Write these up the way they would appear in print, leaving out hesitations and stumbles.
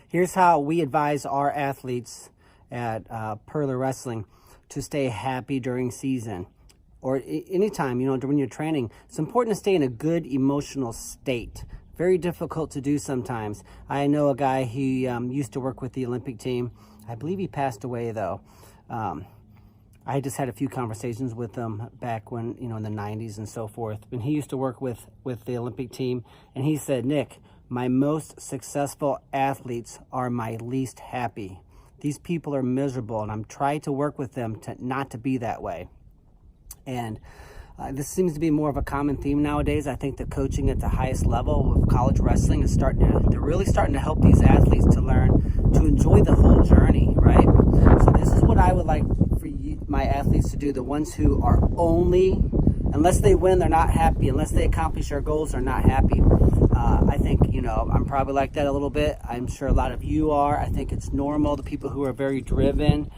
Here's how we advise our athletes at Purler Wrestling to stay happy during season or anytime, when you're training. It's important to stay in a good emotional state. Very difficult to do sometimes. I know a guy, he used to work with the Olympic team. I believe he passed away though. I just had a few conversations with him back when, in the 90s and so forth. And he used to work with the Olympic team. And he said, Nick, my most successful athletes are my least happy. These people are miserable, and I'm trying to work with them to not to be that way. And this seems to be more of a common theme nowadays. I think the coaching at the highest level of college wrestling is they're really starting to help these athletes to learn to enjoy the whole journey, right? So this is what I would like for my athletes to do. The ones who are unless they win, they're not happy. Unless they accomplish their goals, they're not happy. I think, I'm probably like that a little bit. I'm sure a lot of you are. I think it's normal, the people who are very driven.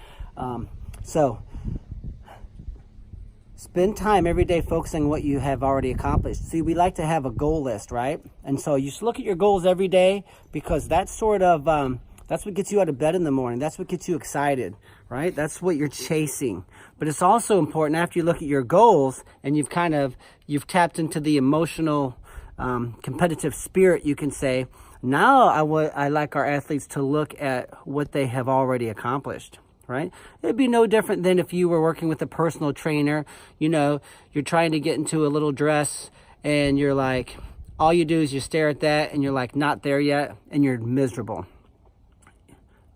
So spend time every day focusing on what you have already accomplished. See, we like to have a goal list, right? And so you should look at your goals every day, because that's sort of, that's what gets you out of bed in the morning. That's what gets you excited, right? That's what you're chasing. But it's also important after you look at your goals and you've tapped into the emotional, competitive spirit, you can say, now I like our athletes to look at what they have already accomplished. Right? It'd be no different than if you were working with a personal trainer. You're trying to get into a little dress and you're like, all you do is you stare at that and you're like, not there yet, and you're miserable.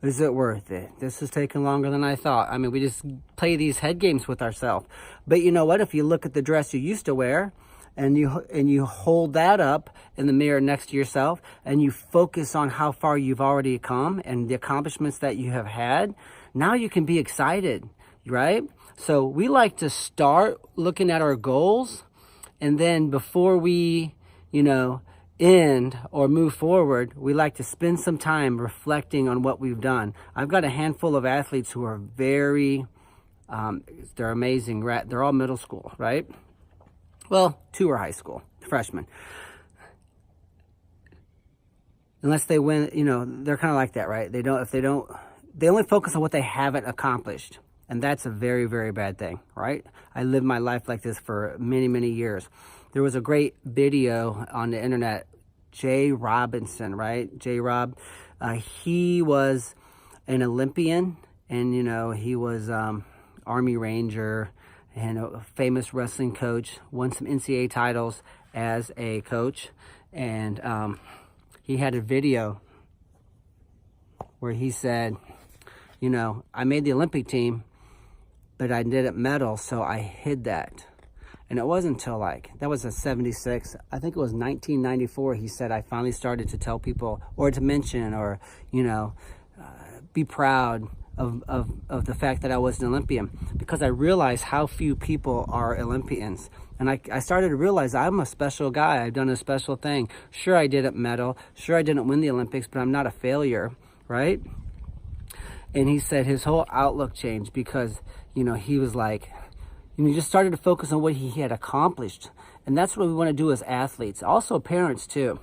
Is it worth it? This is taking longer than I thought. I mean, we just play these head games with ourselves. But you know what? If you look at the dress you used to wear and you hold that up in the mirror next to yourself and you focus on how far you've already come and the accomplishments that you have had, now you can be excited, right? So we like to start looking at our goals, and then before we, end or move forward, we like to spend some time reflecting on what we've done. I've got a handful of athletes who are very, they're amazing. They're all middle school, right? Well, 2 are high school, freshmen. Unless they win, they're kind of like that, right? They only focus on what they haven't accomplished. And that's a very, very bad thing, right? I lived my life like this for many, many years. There was a great video on the internet, Jay Robinson, right? J-Rob, he was an Olympian, and, he was Army Ranger and a famous wrestling coach, won some NCAA titles as a coach. And he had a video where he said, I made the Olympic team, but I didn't medal, so I hid that. And it wasn't until that was a 76, I think it was 1994, he said, I finally started to tell people, or to mention, or, be proud of the fact that I was an Olympian, because I realized how few people are Olympians. And I started to realize I'm a special guy. I've done a special thing. Sure, I didn't medal. Sure, I didn't win the Olympics, but I'm not a failure, right? And he said his whole outlook changed because, he was like, he just started to focus on what he had accomplished. And that's what we want to do as athletes. Also parents too.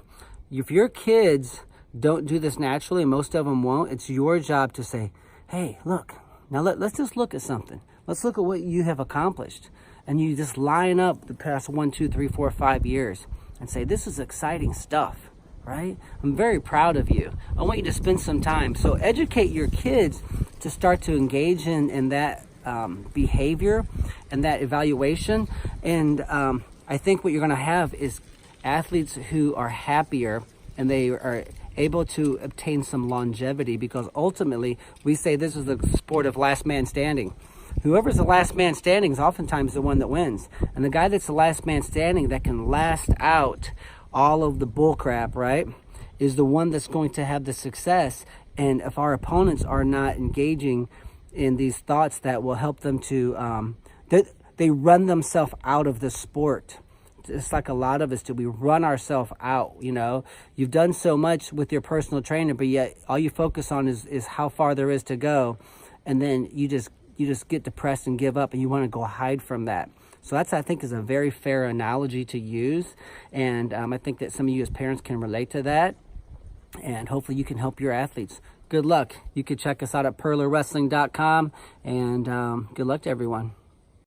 If your kids don't do this naturally, and most of them won't, it's your job to say, hey, look, now let's just look at something. Let's look at what you have accomplished. And you just line up the past 1, 2, 3, 4, 5 years and say, this is exciting stuff. Right? I'm very proud of you. I want you to spend some time. So educate your kids to start to engage in that behavior and that evaluation. And I think what you're going to have is athletes who are happier, and they are able to obtain some longevity, because ultimately we say this is the sport of last man standing. Whoever's the last man standing is oftentimes the one that wins. And the guy that's the last man standing that can last out all of the bull crap, right, is the one that's going to have the success. And if our opponents are not engaging in these thoughts that will help them to, they run themselves out of the sport. It's like a lot of us do. We run ourselves out, You've done so much with your personal trainer, but yet all you focus on is how far there is to go. And then you just get depressed and give up, and you want to go hide from that. So that's, I think, is a very fair analogy to use. And I think that some of you as parents can relate to that. and hopefully you can help your athletes. Good luck. You can check us out at purlerwrestling.com, and good luck to everyone.